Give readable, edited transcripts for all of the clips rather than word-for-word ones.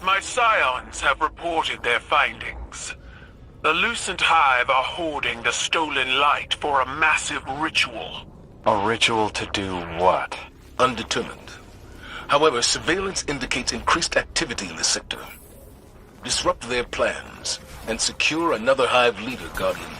My scions have reported their findings. The Lucent Hive are hoarding the stolen light for a massive ritual. A ritual to do what? Undetermined. However, surveillance indicates increased activity in the sector. Disrupt their plans and secure another Hive leader, Guardian.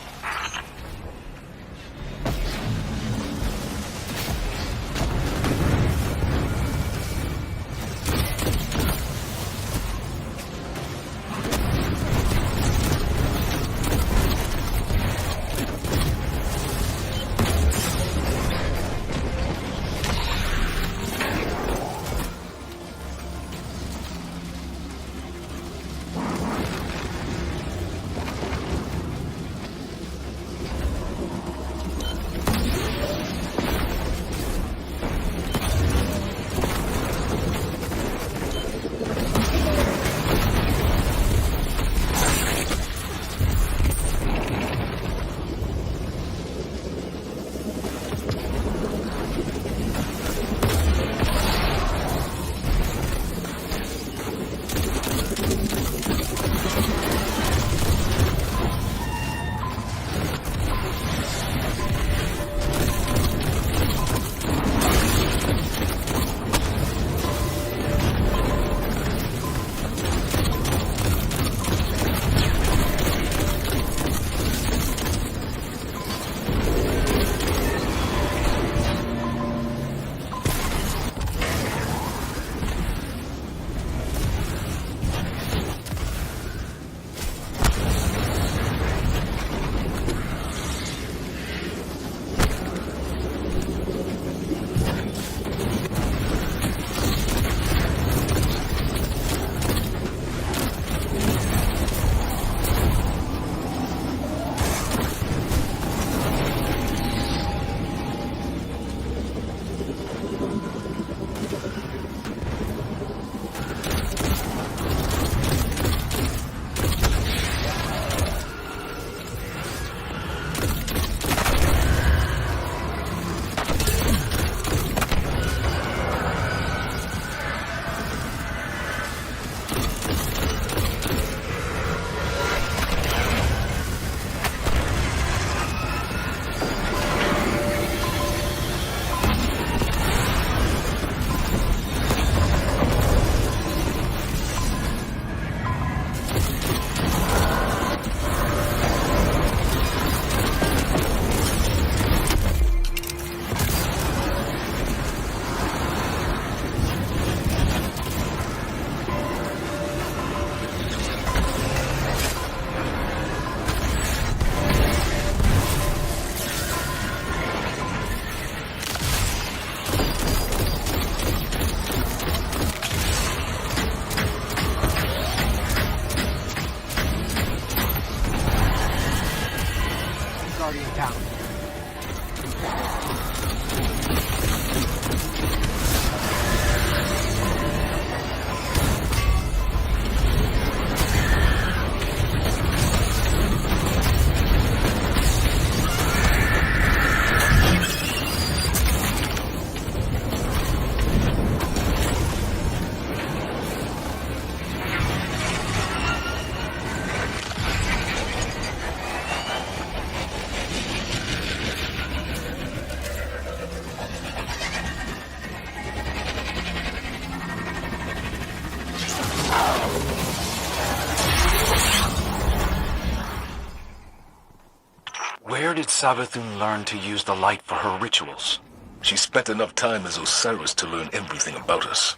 Where did Savathun learn to use the light for her rituals? She spent enough time as Osiris to learn everything about us.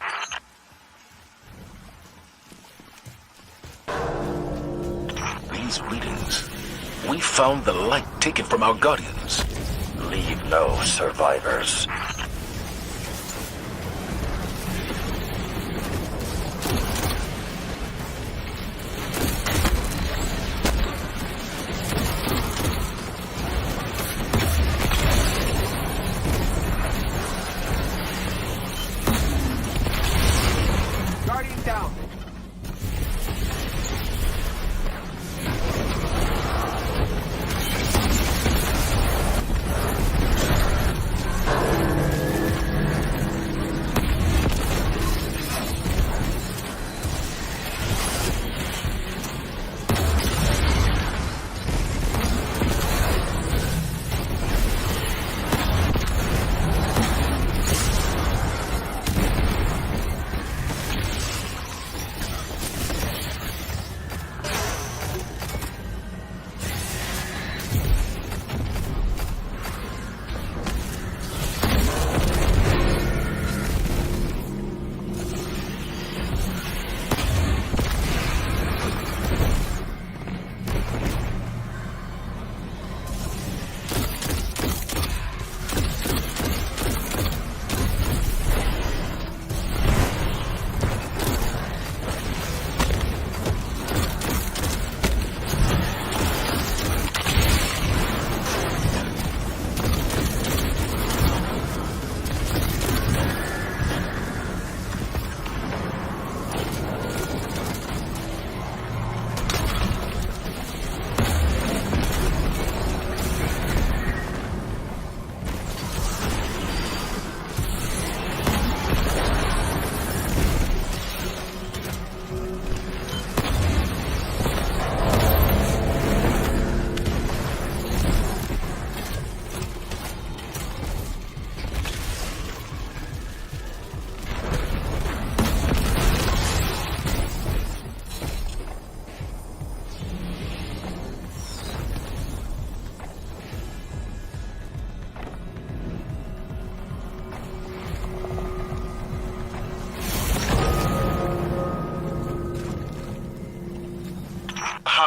These readings. We found the light taken from our guardians. Leave no survivors.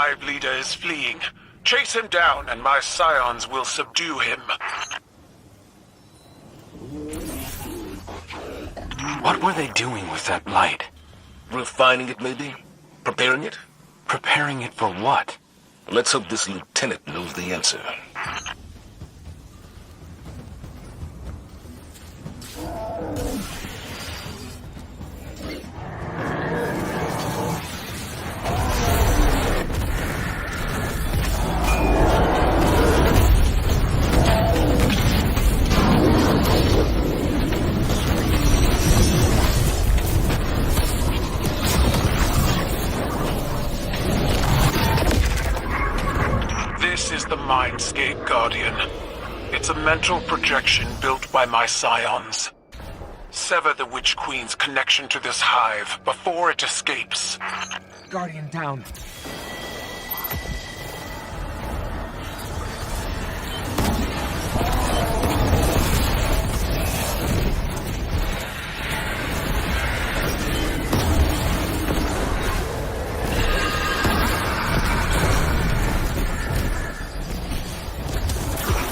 hive leader is fleeing. Chase him down and my scions will subdue him. What were they doing with that light? Refining it, maybe? Preparing it? Preparing it for what? Let's hope this lieutenant knows the answer. This is the Mindscape, Guardian. It's a mental projection built by my scions. Sever the Witch Queen's connection to this hive before it escapes. Guardian down.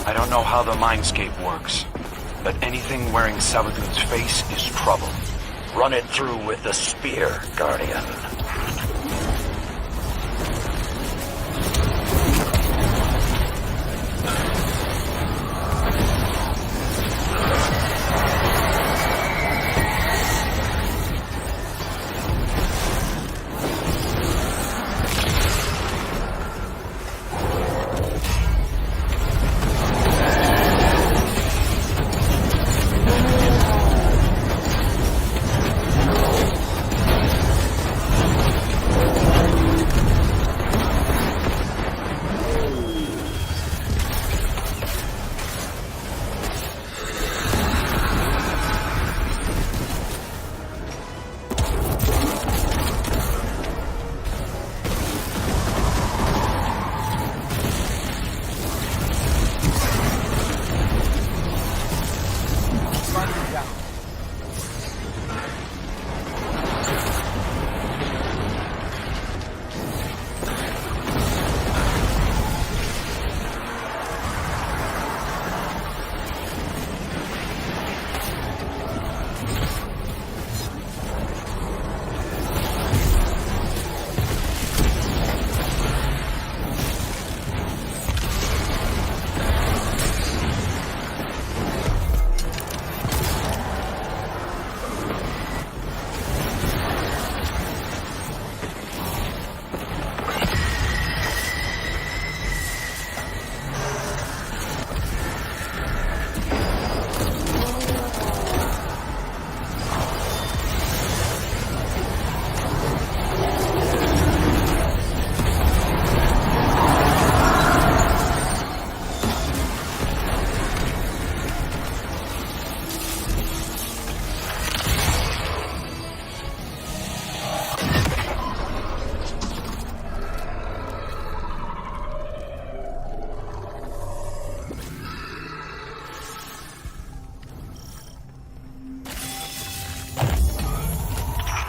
I don't know how the Mindscape works, but anything wearing Savathun's face is trouble. Run it through with the spear, Guardian.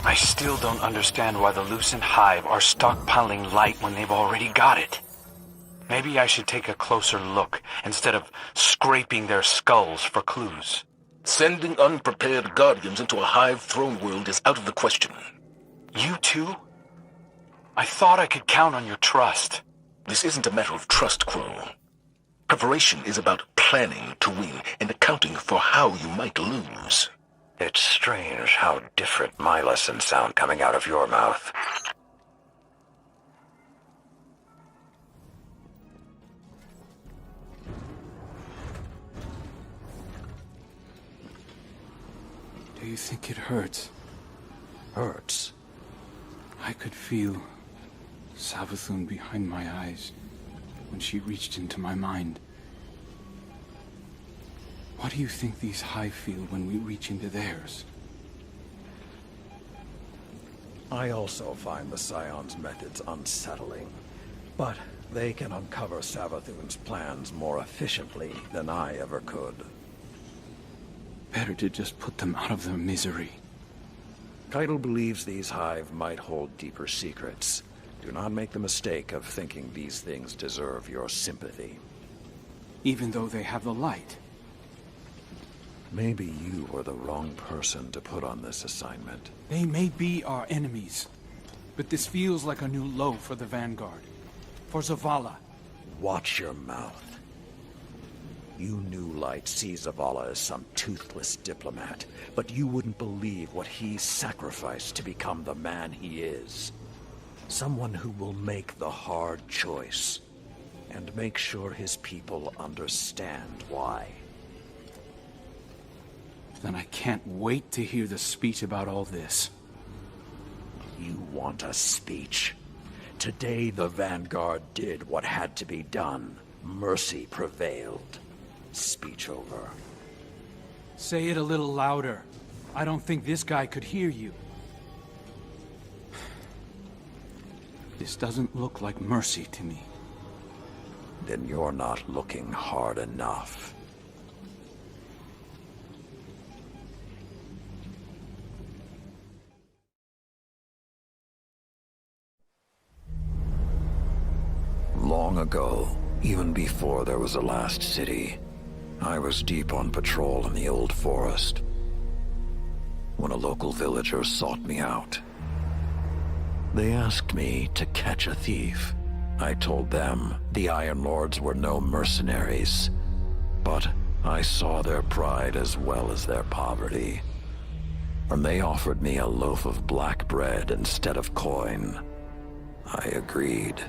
I still don't understand why the Lucent Hive are stockpiling light when they've already got it. Maybe I should take a closer look instead of scraping their skulls for clues. Sending unprepared Guardians into a hive throne world is out of the question. You too? I thought I could count on your trust. This isn't a matter of trust, Crow. Preparation is about planning to win and accounting for how you might lose. It's strange how different my lessons sound coming out of your mouth. Do you think it hurts? Hurts? I could feel Savathun behind my eyes when she reached into my mind. What do you think these hive feel when we reach into theirs? I also find the Scion's methods unsettling, but they can uncover Savathun's plans more efficiently than I ever could. Better to just put them out of their misery. Keitel believes these hive might hold deeper secrets. Do not make the mistake of thinking these things deserve your sympathy. Even though they have the light. Maybe you were the wrong person to put on this assignment. They may be our enemies, but this feels like a new low for the Vanguard. For Zavala. Watch your mouth. You New Light see Zavala as some toothless diplomat, but you wouldn't believe what he sacrificed to become the man he is. Someone who will make the hard choice, and make sure his people understand why. Then I can't wait to hear the speech about all this. You want a speech? Today the Vanguard did what had to be done. Mercy prevailed. Speech over. Say it a little louder. I don't think this guy could hear you. This doesn't look like mercy to me. Then you're not looking hard enough. Long ago, even before there was a last city, I was deep on patrol in the old forest when a local villager sought me out. They asked me to catch a thief. I told them the Iron Lords were no mercenaries, but I saw their pride as well as their poverty. And they offered me a loaf of black bread instead of coin. I agreed.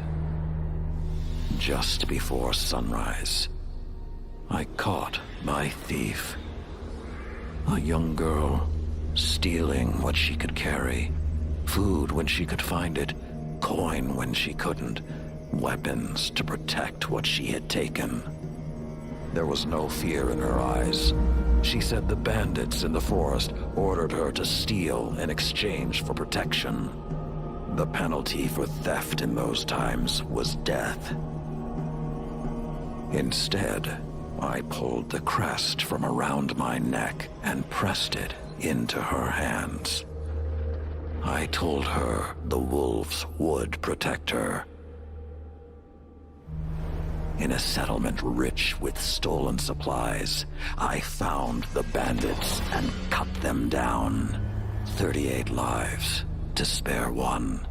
Just before sunrise, I caught my thief. A young girl, stealing what she could carry. Food when she could find it, coin when she couldn't, weapons to protect what she had taken. There was no fear in her eyes. She said the bandits in the forest ordered her to steal in exchange for protection. The penalty for theft in those times was death. Instead, I pulled the crest from around my neck and pressed it into her hands. I told her the wolves would protect her. In a settlement rich with stolen supplies, I found the bandits and cut them down. 38 lives to spare one.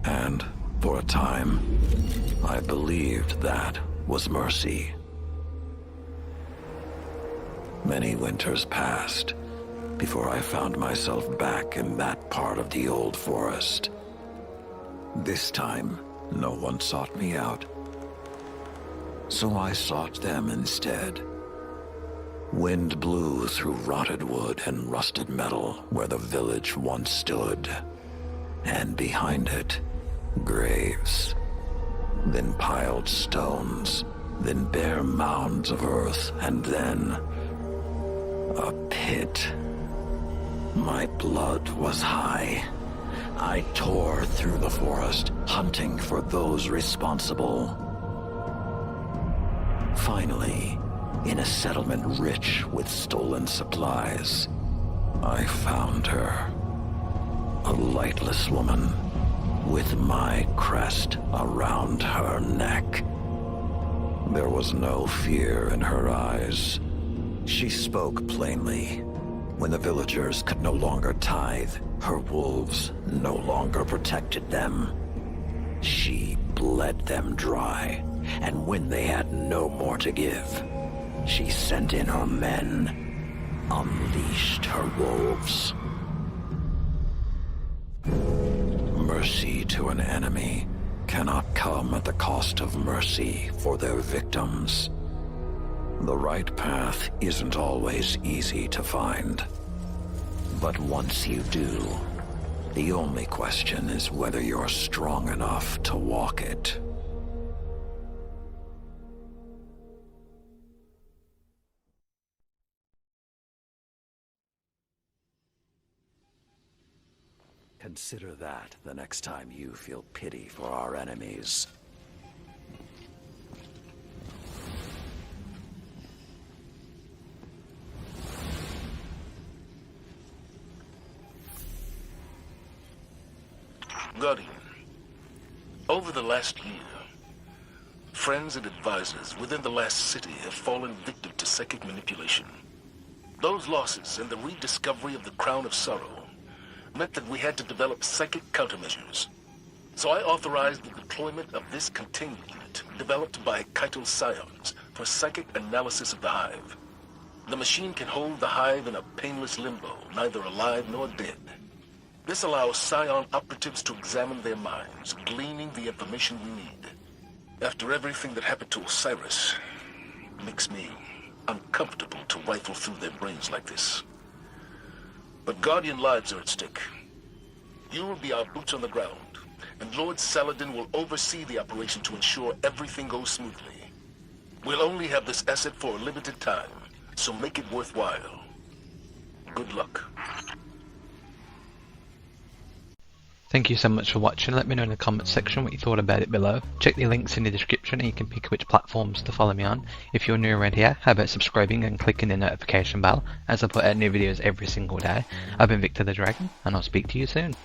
And for a time, I believed that was mercy. Many winters passed before I found myself back in that part of the old forest. This time, no one sought me out. So I sought them instead. Wind blew through rotted wood and rusted metal where the village once stood. And behind it, graves. Then piled stones, then bare mounds of earth, and then a pit. My blood was high. I tore through the forest, hunting for those responsible. Finally, in a settlement rich with stolen supplies, I found her. A lightless woman, with my crest around her neck. There was no fear in her eyes. She spoke plainly. When the villagers could no longer tithe, her wolves no longer protected them. She bled them dry, and when they had no more to give, she sent in her men, unleashed her wolves. Mercy to an enemy cannot come at the cost of mercy for their victims. The right path isn't always easy to find. But once you do, the only question is whether you're strong enough to walk it. Consider that the next time you feel pity for our enemies. Guardian, Over the last year, friends and advisors within the last city have fallen victim to psychic manipulation. Those losses and the rediscovery of the Crown of Sorrow meant that we had to develop psychic countermeasures. So I authorized the deployment of this containment unit developed by Kaito Scions for psychic analysis of the Hive. The machine can hold the Hive in a painless limbo, neither alive nor dead. This allows Scion operatives to examine their minds, gleaning the information we need. After everything that happened to Osiris, it makes me uncomfortable to rifle through their brains like this. But Guardian lives are at stake. You will be our boots on the ground, and Lord Saladin will oversee the operation to ensure everything goes smoothly. We'll only have this asset for a limited time, so make it worthwhile. Good luck. Thank you so much for watching. Let me know in the comments section what you thought about it below. Check the links in the description and you can pick which platforms to follow me on. If you're new around here, how about subscribing and clicking the notification bell as I put out new videos every single day. I've been Victor the Dragon, and I'll speak to you soon.